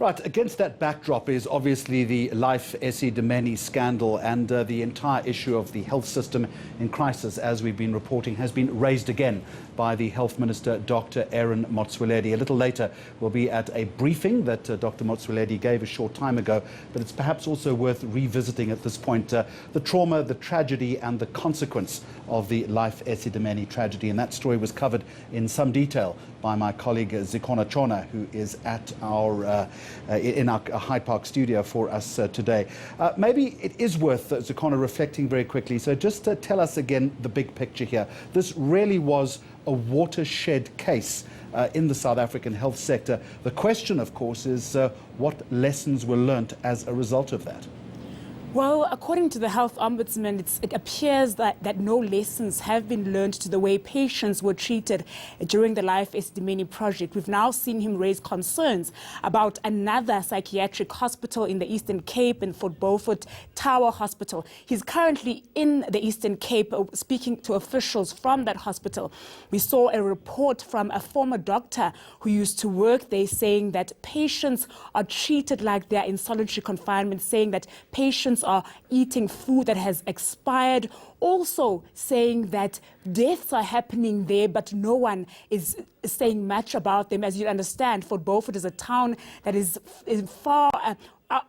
Right, against that backdrop is obviously the Life Esidimeni scandal, and the entire issue of the health system in crisis, as we've been reporting, has been raised again by the Health Minister, Dr. Aaron Motsoaledi. A little later, we'll be at a briefing that Dr. Motsoaledi gave a short time ago, but it's perhaps also worth revisiting at this point the trauma, the tragedy, and the consequence of the Life Esidimeni tragedy. And that story was covered in some detail by my colleague Zikhona Tshona, who is at our in our Hyde Park studio for us today. Maybe it is worth, Zikhona, reflecting very quickly. So just tell us again the big picture here. This really was a watershed case in the South African health sector. The question, of course, is what lessons were learnt as a result of that? Well, according to the Health Ombudsman, it appears that no lessons have been learned to the way patients were treated during the Life Esidimeni project. We've now seen him raise concerns about another psychiatric hospital in the Eastern Cape, in Fort Beaufort Tower Hospital. He's currently in the Eastern Cape speaking to officials from that hospital. We saw a report from a former doctor who used to work there saying that patients are treated like they're in solitary confinement, saying that patients are eating food that has expired, also saying that deaths are happening there, but no one is saying much about them. As you understand, Fort Beaufort is a town that is far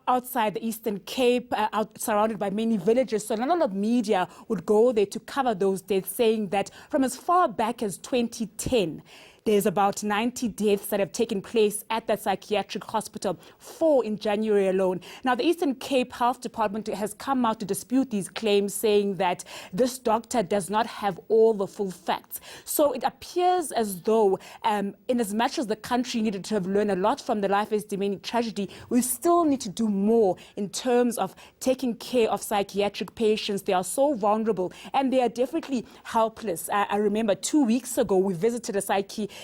outside the Eastern Cape, surrounded by many villages. So a lot of media would go there to cover those deaths, saying that from as far back as 2010, there's about 90 deaths that have taken place at that psychiatric hospital, 4 in January alone. Now, the Eastern Cape Health Department has come out to dispute these claims, saying that this doctor does not have all the full facts. So it appears as though, in as much as the country needed to have learned a lot from the Life Esidimeni tragedy, we still need to do more in terms of taking care of psychiatric patients. They are so vulnerable and they are definitely helpless. I remember 2 weeks ago, we visited a psychiatric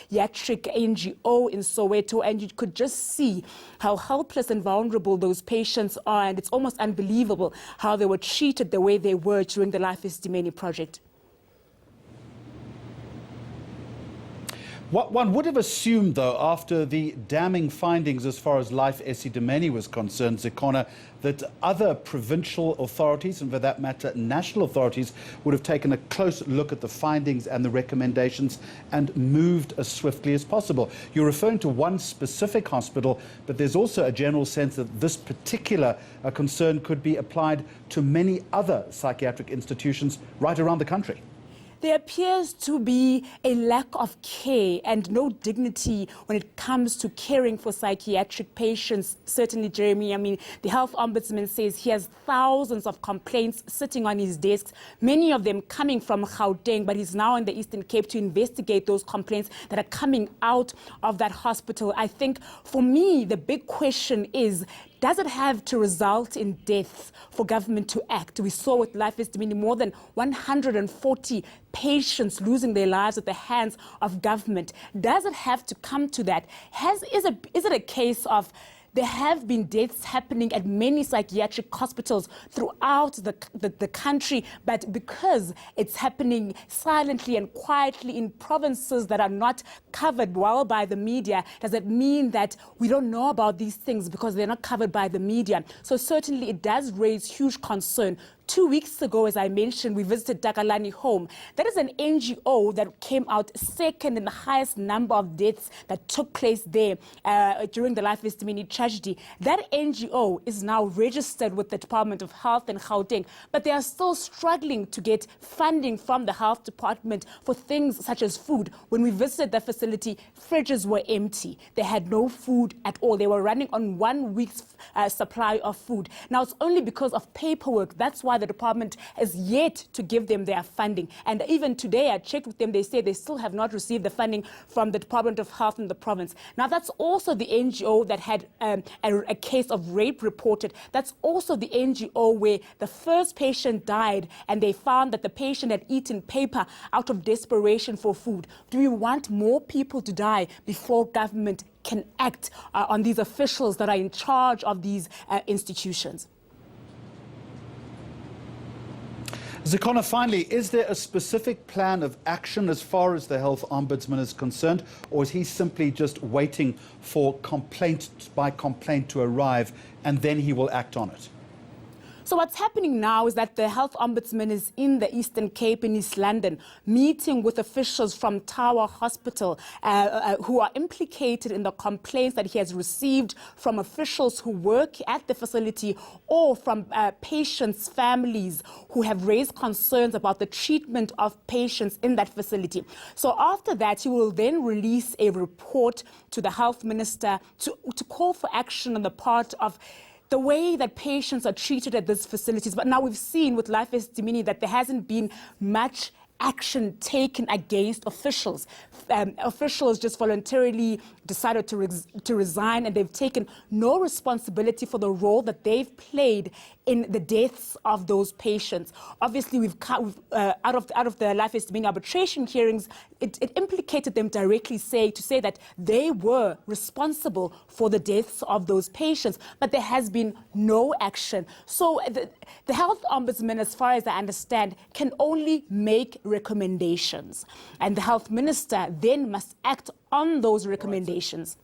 NGO in Soweto, and you could just see how helpless and vulnerable those patients are, and it's almost unbelievable how they were treated the way they were during the Life Esidimeni project. What one would have assumed, though, after the damning findings as far as Life Esidimeni was concerned, Zikhona, that other provincial authorities, and for that matter, national authorities, would have taken a close look at the findings and the recommendations and moved as swiftly as possible. You're referring to one specific hospital, but there's also a general sense that this particular concern could be applied to many other psychiatric institutions right around the country. There appears to be a lack of care and no dignity when it comes to caring for psychiatric patients. Certainly, Jeremy, I mean, the Health Ombudsman says he has thousands of complaints sitting on his desks, many of them coming from Gauteng, but he's now in the Eastern Cape to investigate those complaints that are coming out of that hospital. I think, for me, the big question is, does it have to result in deaths for government to act? We saw with Life Esidimeni more than 140 patients losing their lives at the hands of government. Does it have to come to that? Is it a case of there have been deaths happening at many psychiatric hospitals throughout the country, but because it's happening silently and quietly in provinces that are not covered well by the media, does it mean that we don't know about these things because they're not covered by the media? So certainly it does raise huge concern. 2 weeks ago, as I mentioned, we visited Takalani Home. That is an NGO that came out second in the highest number of deaths that took place there during the Life Esidimeni tragedy. That NGO is now registered with the Department of Health in Gauteng, but they are still struggling to get funding from the Health Department for things such as food. When we visited the facility, fridges were empty. They had no food at all. They were running on 1 week's supply of food. Now, it's only because of paperwork. That's why the department has yet to give them their funding. And even today, I checked with them, they say they still have not received the funding from the Department of Health in the province. Now, that's also the NGO that had a case of rape reported. That's also the NGO where the first patient died and they found that the patient had eaten paper out of desperation for food. Do we want more people to die before government can act on these officials that are in charge of these institutions? Zikhona, finally, is there a specific plan of action as far as the Health Ombudsman is concerned, or is he simply just waiting for complaint by complaint to arrive and then he will act on it? So what's happening now is that the Health Ombudsman is in the Eastern Cape in East London, meeting with officials from Tower Hospital who are implicated in the complaints that he has received from officials who work at the facility or from patients' families who have raised concerns about the treatment of patients in that facility. So after that, he will then release a report to the Health Minister to call for action on the part of the way that patients are treated at these facilities. But now we've seen with Life Esidimeni that there hasn't been much action taken against officials. Officials just voluntarily decided to resign, and they've taken no responsibility for the role that they've played in the deaths of those patients. Obviously, out of the Life Esidimeni arbitration hearings, it implicated them directly to say that they were responsible for the deaths of those patients, but there has been no action. So the Health Ombudsman, as far as I understand, can only make recommendations, and the Health Minister then must act on those recommendations.